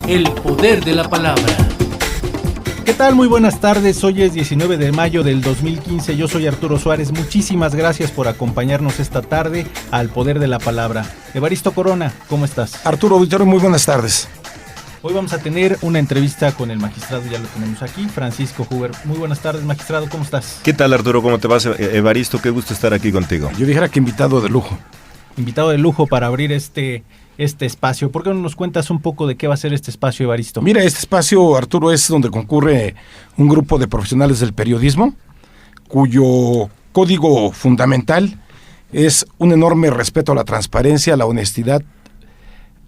El poder de la palabra. ¿Qué tal? Muy buenas tardes. Hoy es 19 de mayo del 2015. Yo soy Arturo Suárez. Muchísimas gracias por acompañarnos esta tarde al Poder de la Palabra. Evaristo Corona, ¿cómo estás? Arturo Auditorio, muy buenas tardes. Hoy vamos a tener una entrevista con el magistrado, ya lo tenemos aquí, Francisco Huber. Muy buenas tardes, magistrado, ¿cómo estás? ¿Qué tal, Arturo? ¿Cómo te vas? Evaristo, qué gusto estar aquí contigo. Yo dijera que invitado de lujo. Invitado de lujo para abrir este espacio. ¿Por qué no nos cuentas un poco de qué va a ser este espacio, Evaristo? Mira, este espacio, Arturo, es donde concurre un grupo de profesionales del periodismo, cuyo código fundamental es un enorme respeto a la transparencia, a la honestidad,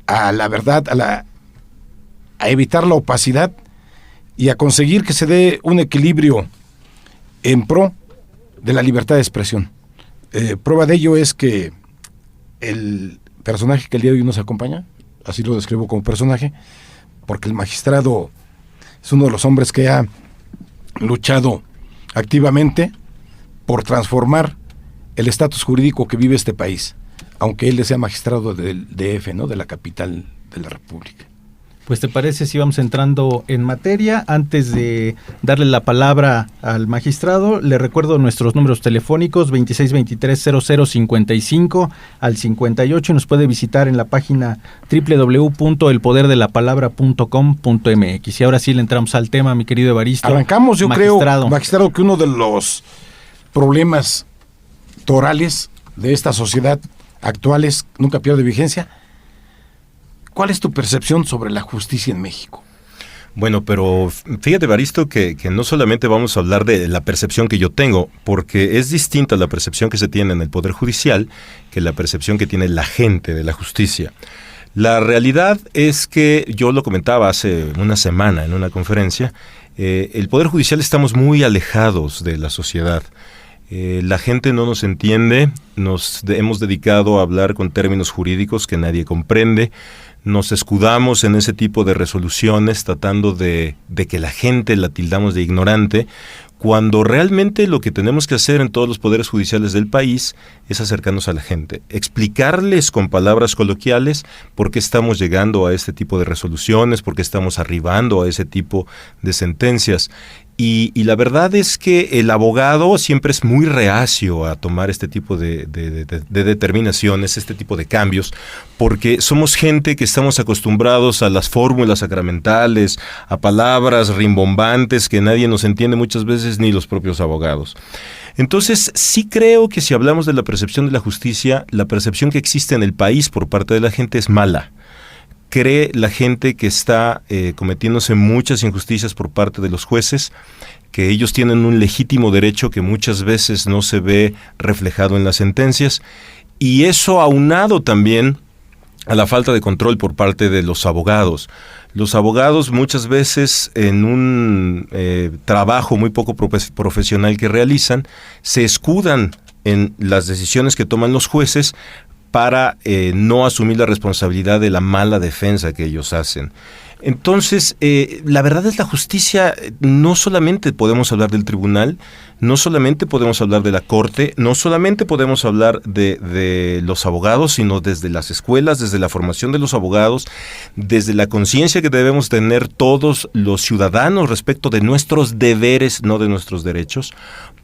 a la verdad, a evitar la opacidad y a conseguir que se dé un equilibrio en pro de la libertad de expresión. Prueba de ello es que el personaje que el día de hoy nos acompaña, así lo describo como personaje, porque el magistrado es uno de los hombres que ha luchado activamente por transformar el estatus jurídico que vive este país, aunque él sea magistrado del DF, ¿no?, de la capital de la República. Pues te parece si vamos entrando en materia. Antes de darle la palabra al magistrado, le recuerdo nuestros números telefónicos 2623-0055 al 58 y nos puede visitar en la página www.elpoderdelapalabra.com.mx. Y ahora sí le entramos al tema, mi querido Evaristo. Arrancamos, yo creo, magistrado, que uno de los problemas torales de esta sociedad actuales nunca pierde vigencia. ¿Cuál es tu percepción sobre la justicia en México? Bueno, pero fíjate, Evaristo, que no solamente vamos a hablar de la percepción que yo tengo, porque es distinta la percepción que se tiene en el Poder Judicial que la percepción que tiene la gente de la justicia. La realidad es que, yo lo comentaba hace una semana en una conferencia, el Poder Judicial estamos muy alejados de la sociedad. La gente no nos entiende, nos hemos dedicado a hablar con términos jurídicos que nadie comprende, nos escudamos en ese tipo de resoluciones tratando de que la gente la tildamos de ignorante, cuando realmente lo que tenemos que hacer en todos los poderes judiciales del país es acercarnos a la gente, explicarles con palabras coloquiales por qué estamos llegando a este tipo de resoluciones, por qué estamos arribando a ese tipo de sentencias. Y la verdad es que el abogado siempre es muy reacio a tomar este tipo de determinaciones, este tipo de cambios, porque somos gente que estamos acostumbrados a las fórmulas sacramentales, a palabras rimbombantes que nadie nos entiende muchas veces, ni los propios abogados. Entonces, sí creo que si hablamos de la percepción de la justicia, la percepción que existe en el país por parte de la gente es mala. Cree la gente que está cometiéndose muchas injusticias por parte de los jueces, que ellos tienen un legítimo derecho que muchas veces no se ve reflejado en las sentencias, y eso aunado también a la falta de control por parte de los abogados. Los abogados muchas veces en un trabajo muy poco profesional que realizan, se escudan en las decisiones que toman los jueces para no asumir la responsabilidad de la mala defensa que ellos hacen. Entonces, la verdad es la justicia, no solamente podemos hablar del tribunal, no solamente podemos hablar de la corte, no solamente podemos hablar de los abogados, sino desde las escuelas, desde la formación de los abogados, desde la conciencia que debemos tener todos los ciudadanos respecto de nuestros deberes, no de nuestros derechos,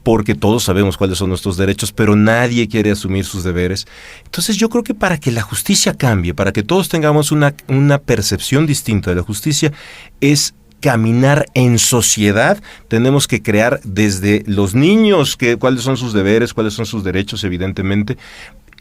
porque todos sabemos cuáles son nuestros derechos, pero nadie quiere asumir sus deberes. Entonces yo creo que para que la justicia cambie, para que todos tengamos una percepción distinta de la justicia, es caminar en sociedad. Tenemos que crear desde los niños cuáles son sus deberes, cuáles son sus derechos, evidentemente,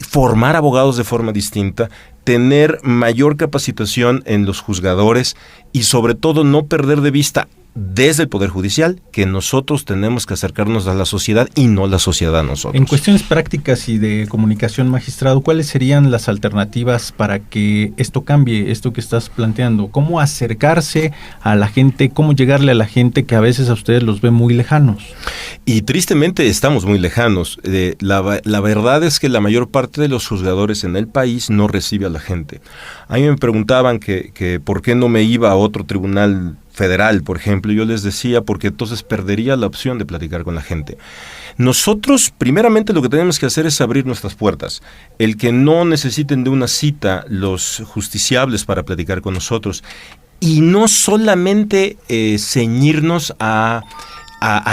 formar abogados de forma distinta, tener mayor capacitación en los juzgadores y sobre todo no perder de vista desde el Poder Judicial que nosotros tenemos que acercarnos a la sociedad y no la sociedad a nosotros. En cuestiones prácticas y de comunicación, magistrado, ¿cuáles serían las alternativas para que esto cambie, esto que estás planteando? ¿Cómo acercarse a la gente, cómo llegarle a la gente que a veces a ustedes los ve muy lejanos? Y tristemente estamos muy lejanos. La verdad es que la mayor parte de los juzgadores en el país no recibe a la gente. A mí me preguntaban que por qué no me iba a otro tribunal federal, por ejemplo. Yo les decía porque entonces perdería la opción de platicar con la gente. Nosotros, primeramente, lo que tenemos que hacer es abrir nuestras puertas. El que no necesiten de una cita los justiciables para platicar con nosotros. y no solamente ceñirnos a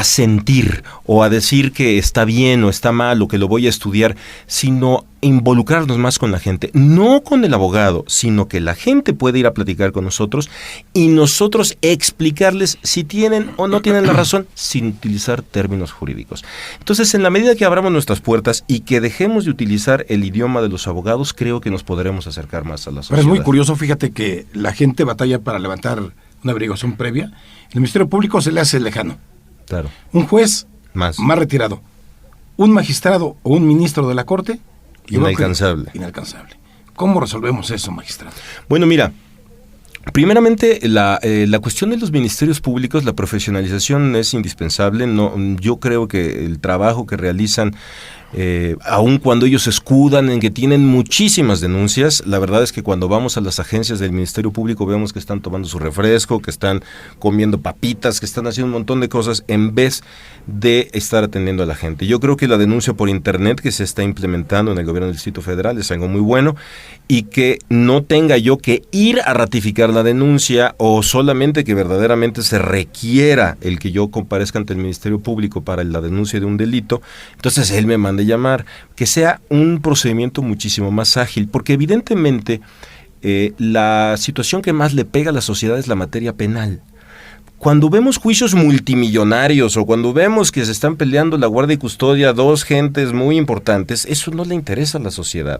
sentir o a decir que está bien o está mal o que lo voy a estudiar, sino involucrarnos más con la gente, no con el abogado, sino que la gente puede ir a platicar con nosotros y nosotros explicarles si tienen o no tienen la razón sin utilizar términos jurídicos. Entonces, en la medida que abramos nuestras puertas y que dejemos de utilizar el idioma de los abogados, creo que nos podremos acercar más a la sociedad. Pero es muy curioso, fíjate que la gente batalla para levantar una averiguación previa. El Ministerio Público se le hace lejano. Claro. Un juez más retirado, un magistrado o un ministro de la Corte inalcanzable. Inalcanzable. ¿Cómo resolvemos eso, magistrado? Bueno, mira, primeramente la cuestión de los ministerios públicos, la profesionalización es indispensable. No, yo creo que el trabajo que realizan, aun cuando ellos se escudan en que tienen muchísimas denuncias, la verdad es que cuando vamos a las agencias del Ministerio Público vemos que están tomando su refresco, que están comiendo papitas, que están haciendo un montón de cosas en vez de estar atendiendo a la gente. Yo creo que la denuncia por internet que se está implementando en el gobierno del Distrito Federal es algo muy bueno, y que no tenga yo que ir a ratificar la denuncia o solamente que verdaderamente se requiera el que yo comparezca ante el Ministerio Público para la denuncia de un delito, entonces él me manda llamar, que sea un procedimiento muchísimo más ágil, porque evidentemente la situación que más le pega a la sociedad es la materia penal. Cuando vemos juicios multimillonarios o cuando vemos que se están peleando la guardia y custodia dos gentes muy importantes, eso no le interesa a la sociedad.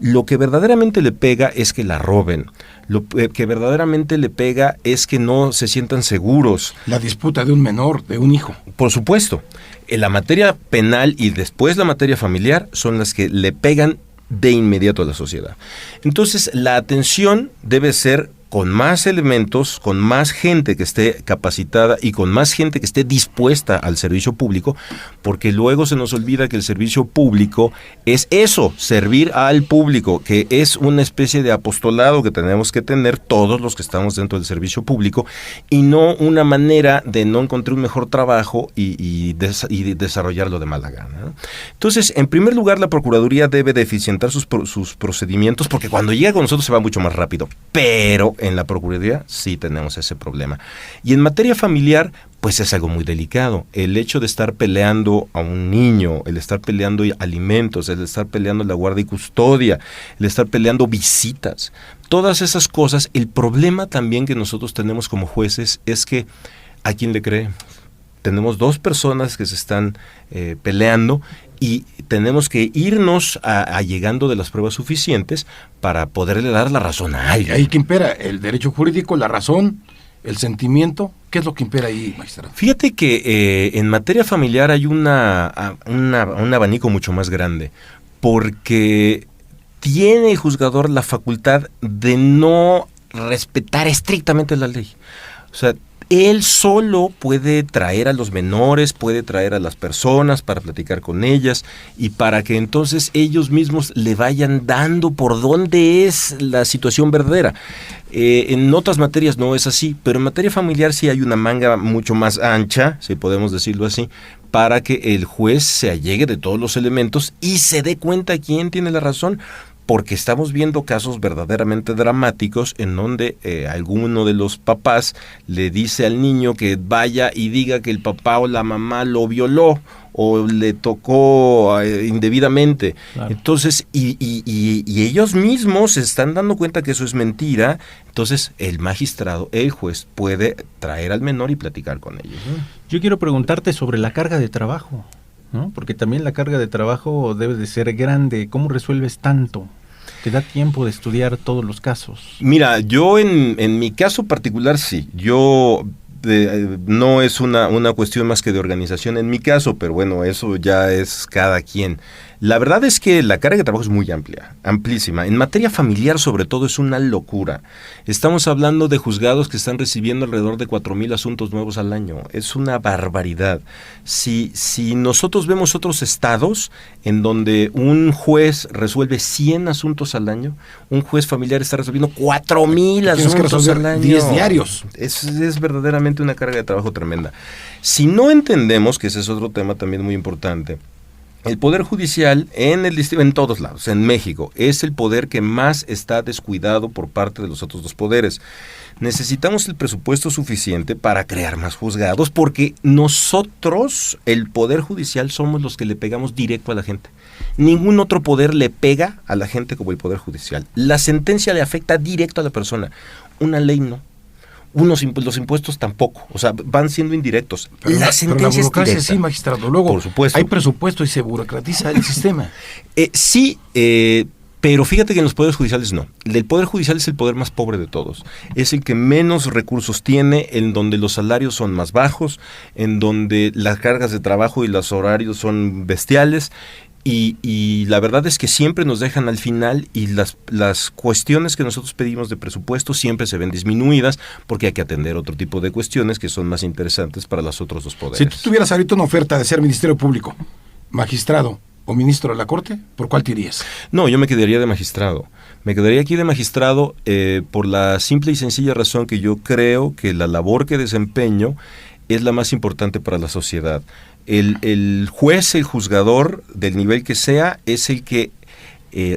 Lo que verdaderamente le pega es que la roben. Lo que verdaderamente le pega es que no se sientan seguros. La disputa de un menor, de un hijo. Por supuesto. La materia penal y después la materia familiar son las que le pegan de inmediato a la sociedad. Entonces, la atención debe ser con más elementos, con más gente que esté capacitada y con más gente que esté dispuesta al servicio público, porque luego se nos olvida que el servicio público es eso, servir al público, que es una especie de apostolado que tenemos que tener todos los que estamos dentro del servicio público, y no una manera de no encontrar un mejor trabajo y desarrollarlo de mala gana, ¿no? Entonces, en primer lugar, la Procuraduría debe de eficientar sus procedimientos, porque cuando llega con nosotros se va mucho más rápido, pero en la Procuraduría sí tenemos ese problema. Y en materia familiar, pues es algo muy delicado. El hecho de estar peleando a un niño, el estar peleando alimentos, el estar peleando la guardia y custodia, el estar peleando visitas, todas esas cosas, el problema también que nosotros tenemos como jueces es que ¿a quién le cree? Tenemos dos personas que se están peleando y tenemos que irnos allegando de las pruebas suficientes para poderle dar la razón a alguien. ¿Ahí qué impera? ¿El derecho jurídico, la razón, el sentimiento? ¿Qué es lo que impera ahí, magistrado? Fíjate que en materia familiar hay un abanico mucho más grande, porque tiene el juzgador la facultad de no respetar estrictamente la ley. O sea, él solo puede traer a los menores, puede traer a las personas para platicar con ellas y para que entonces ellos mismos le vayan dando por dónde es la situación verdadera. En otras materias no es así, pero en materia familiar sí hay una manga mucho más ancha, si podemos decirlo así, para que el juez se allegue de todos los elementos y se dé cuenta quién tiene la razón. Porque estamos viendo casos verdaderamente dramáticos en donde alguno de los papás le dice al niño que vaya y diga que el papá o la mamá lo violó o le tocó indebidamente. Claro. Entonces, y ellos mismos se están dando cuenta que eso es mentira. Entonces, el magistrado, el juez, puede traer al menor y platicar con ellos. Yo quiero preguntarte sobre la carga de trabajo, ¿no? Porque también la carga de trabajo debe de ser grande. ¿Cómo resuelves tanto? ¿Te da tiempo de estudiar todos los casos? Mira, yo en mi caso particular sí. No es una cuestión más que de organización en mi caso, pero bueno, eso ya es cada quien. La verdad es que la carga de trabajo es muy amplia, amplísima. En materia familiar, sobre todo, es una locura. Estamos hablando de juzgados que están recibiendo alrededor de 4,000 asuntos nuevos al año. Es una barbaridad. Si nosotros vemos otros estados en donde un juez resuelve 100 asuntos al año, un juez familiar está resolviendo 4,000 asuntos al año. 10 diarios. Es verdaderamente una carga de trabajo tremenda. Si no entendemos, que ese es otro tema también muy importante, el Poder Judicial en todos lados, en México, es el poder que más está descuidado por parte de los otros dos poderes. necesitamos el presupuesto suficiente para crear más juzgados, porque nosotros, el Poder Judicial, somos los que le pegamos directo a la gente. Ningún otro poder le pega a la gente como el Poder Judicial. La sentencia le afecta directo a la persona. Una ley no. Los impuestos tampoco. O sea, van siendo indirectos. La sentencia es directa. Sí, magistrado. Luego, por supuesto, hay presupuesto y se burocratiza el sistema. Sí, pero fíjate que en los poderes judiciales no. El Poder Judicial es el poder más pobre de todos. Es el que menos recursos tiene, en donde los salarios son más bajos, en donde las cargas de trabajo y los horarios son bestiales. Y la verdad es que siempre nos dejan al final, y las cuestiones que nosotros pedimos de presupuesto siempre se ven disminuidas, porque hay que atender otro tipo de cuestiones que son más interesantes para los otros dos poderes. Si tú tuvieras ahorita una oferta de ser Ministerio Público, magistrado o ministro de la Corte, ¿por cuál te irías? No, yo me quedaría de magistrado. Me quedaría aquí de magistrado por la simple y sencilla razón que yo creo que la labor que desempeño es la más importante para la sociedad. El juez, el juzgador, del nivel que sea, es el que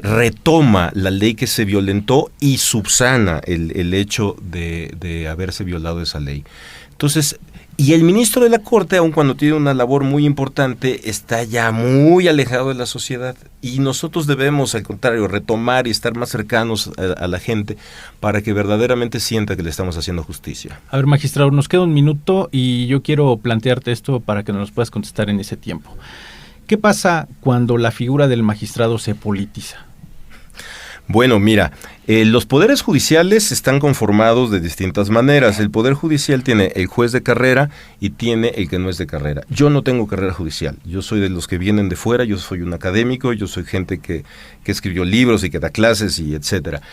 retoma la ley que se violentó y subsana el hecho de haberse violado esa ley. Entonces, y el ministro de la Corte, aun cuando tiene una labor muy importante, está ya muy alejado de la sociedad, y nosotros debemos, al contrario, retomar y estar más cercanos a la gente para que verdaderamente sienta que le estamos haciendo justicia. A ver, magistrado, nos queda un minuto y yo quiero plantearte esto para que nos puedas contestar en ese tiempo. ¿Qué pasa cuando la figura del magistrado se politiza? Bueno, mira, los poderes judiciales están conformados de distintas maneras. El Poder Judicial tiene el juez de carrera y tiene el que no es de carrera. Yo no tengo carrera judicial, yo soy de los que vienen de fuera, yo soy un académico, yo soy gente que escribió libros y que da clases y etcétera.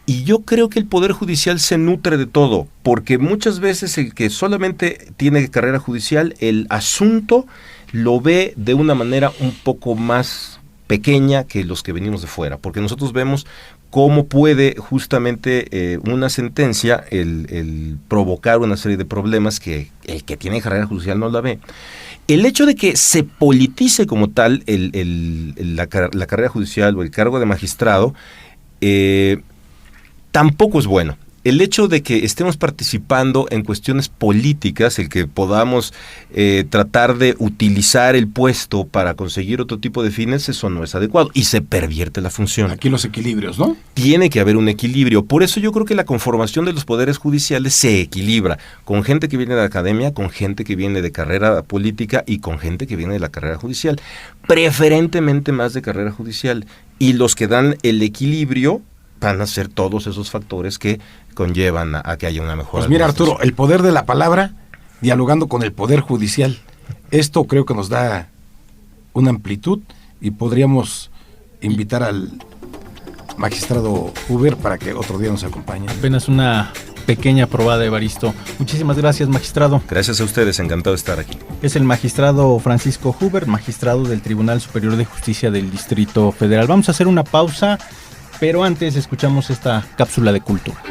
Y yo creo que el Poder Judicial se nutre de todo, porque muchas veces el que solamente tiene carrera judicial, el asunto lo ve de una manera un poco más pequeña que los que venimos de fuera, porque nosotros vemos cómo puede justamente una sentencia el provocar una serie de problemas que el que tiene carrera judicial no la ve. El hecho de que se politice como tal la carrera judicial o el cargo de magistrado tampoco es bueno. El hecho de que estemos participando en cuestiones políticas, el que podamos tratar de utilizar el puesto para conseguir otro tipo de fines, eso no es adecuado y se pervierte la función. Aquí los equilibrios, ¿no? Tiene que haber un equilibrio. Por eso yo creo que la conformación de los poderes judiciales se equilibra con gente que viene de la academia, con gente que viene de carrera política y con gente que viene de la carrera judicial. Preferentemente más de carrera judicial. Y los que dan el equilibrio van a ser todos esos factores que conllevan a que haya una mejor. Pues mira, Arturo, el poder de la palabra dialogando con el Poder Judicial. Esto creo que nos da una amplitud y podríamos invitar al magistrado Huber para que otro día nos acompañe. Apenas una pequeña probada, Evaristo. Muchísimas gracias, magistrado. Gracias a ustedes, encantado de estar aquí. Es el magistrado Francisco Huber, magistrado del Tribunal Superior de Justicia del Distrito Federal. Vamos a hacer una pausa, pero antes escuchamos esta cápsula de cultura.